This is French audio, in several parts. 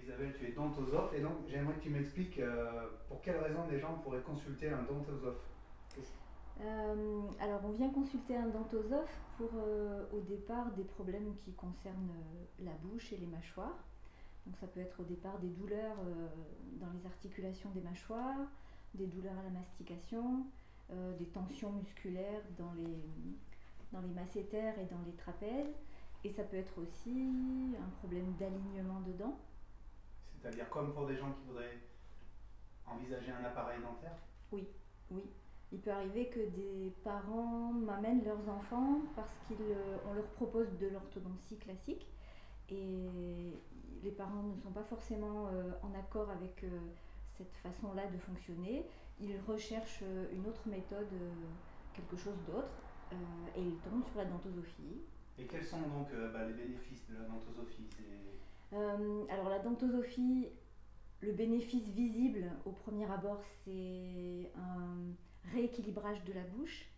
Isabelle, tu es dontosophe et donc j'aimerais que tu m'expliques pour quelles raisons les gens pourraient consulter un dontosophe. Alors, on vient consulter un dentosophe pour au départ des problèmes qui concernent la bouche et les mâchoires. Donc, ça peut être au départ des douleurs dans les articulations des mâchoires, des douleurs à la mastication, des tensions musculaires dans les masséters et dans les trapèzes. Et ça peut être aussi un problème d'alignement de dents. C'est-à-dire comme pour des gens qui voudraient envisager un appareil dentaire. Oui, oui. Il peut arriver que des parents m'amènent leurs enfants parce qu'on leur propose de l'orthodontie classique et les parents ne sont pas forcément en accord avec cette façon-là de fonctionner. Ils recherchent une autre méthode, quelque chose d'autre, et ils tombent sur la dentosophie. Et quels sont donc les bénéfices de la dentosophie? Alors la dentosophie, le bénéfice visible au premier abord, c'est un rééquilibrage de la bouche.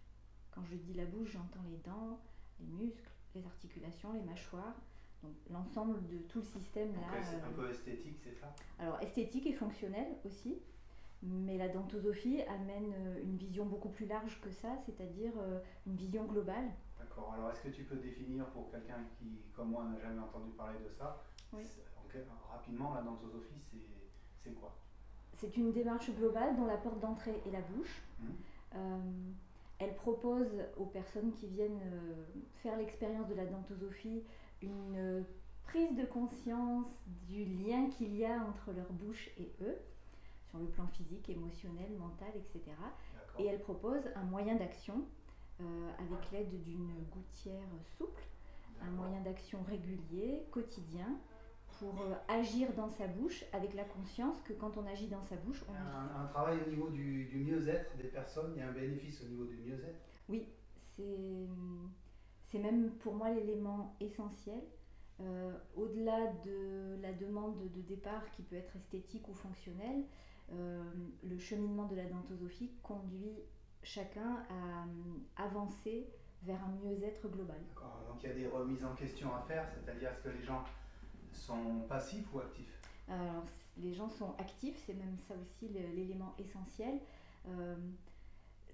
Quand je dis la bouche, j'entends les dents, les muscles, les articulations, les mâchoires. Donc l'ensemble de tout le système là. Donc c'est un peu esthétique, c'est ça? Alors esthétique et fonctionnel aussi. Mais la dentosophie amène une vision beaucoup plus large que ça, c'est-à-dire une vision globale. D'accord. Alors est-ce que tu peux définir pour quelqu'un qui, comme moi, n'a jamais entendu parler de ça, oui. Rapidement, la dentosophie, c'est quoi? C'est une démarche globale dont la porte d'entrée est la bouche. Elle propose aux personnes qui viennent faire l'expérience de la dentosophie une prise de conscience du lien qu'il y a entre leur bouche et eux, sur le plan physique, émotionnel, mental, etc. D'accord. Et elle propose un moyen d'action avec l'aide d'une gouttière souple, un moyen d'action régulier, quotidien, pour agir dans sa bouche avec la conscience que quand on agit dans sa bouche, on agit. Un travail au niveau du mieux-être des personnes, il y a un bénéfice au niveau du mieux-être? Oui, c'est même pour moi l'élément essentiel. Au-delà de la demande de départ qui peut être esthétique ou fonctionnelle, le cheminement de la dentosophie conduit chacun à avancer vers un mieux-être global. D'accord, donc il y a des remises en question à faire, c'est-à-dire est-ce que les gens sont passifs ou actifs? Alors, les gens sont actifs, c'est même ça aussi l'élément essentiel.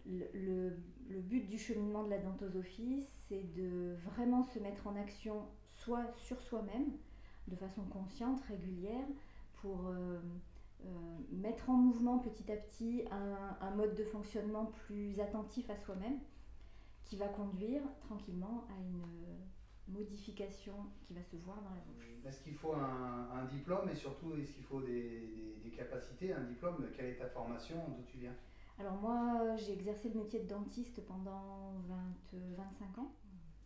Le but du cheminement de la dentosophie, c'est de vraiment se mettre en action soit sur soi-même, de façon consciente, régulière, pour mettre en mouvement petit à petit un mode de fonctionnement plus attentif à soi-même, qui va conduire tranquillement à une modification qui va se voir dans la bouche. Est-ce qu'il faut un diplôme et surtout est-ce qu'il faut des capacités? Un diplôme, quelle est ta formation? D'où tu viens? Alors moi, j'ai exercé le métier de dentiste pendant 25 ans.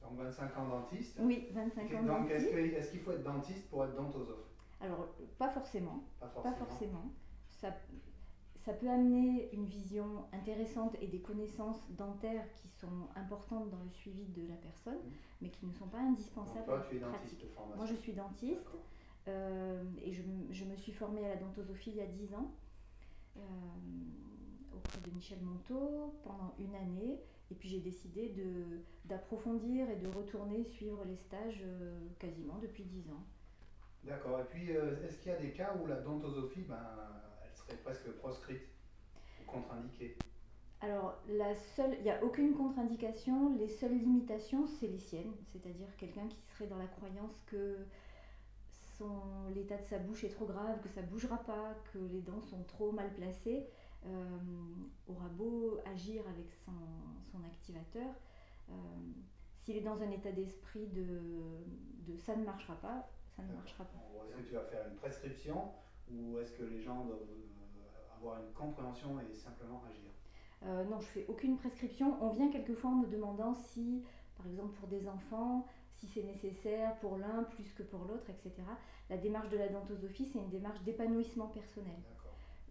Donc 25 ans dentiste? Oui, 25 ans donc dentiste. Est-ce qu'il faut être dentiste pour être dontosophe? Alors, pas forcément. Pas forcément. Ça peut amener une vision intéressante et des connaissances dentaires qui sont importantes dans le suivi de la personne, mais qui ne sont pas indispensables. Donc toi, tu es dentiste de formation? Moi, je suis dentiste et je me suis formée à la dentosophie il y a 10 ans auprès de Michel Monteau pendant une année. Et puis j'ai décidé d'approfondir et de retourner suivre les stages quasiment depuis 10 ans. D'accord. Et puis, est-ce qu'il y a des cas où la dentosophie, elle serait presque proscrite ou contre-indiquée? Alors, il n'y a aucune contre-indication. Les seules limitations, c'est les siennes. C'est-à-dire quelqu'un qui serait dans la croyance que l'état de sa bouche est trop grave, que ça ne bougera pas, que les dents sont trop mal placées, aura beau agir avec son activateur. S'il est dans un état d'esprit de ça ne marchera pas, ça ne marchera pas. Est-ce que tu vas faire une prescription ou est-ce que les gens doivent avoir une compréhension et simplement agir? Non, je ne fais aucune prescription. On vient quelquefois en me demandant si, par exemple pour des enfants, si c'est nécessaire pour l'un plus que pour l'autre, etc. La démarche de la dentosophie, c'est une démarche d'épanouissement personnel.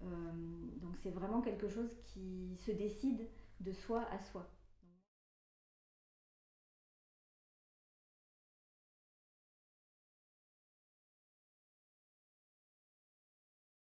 Donc c'est vraiment quelque chose qui se décide de soi à soi.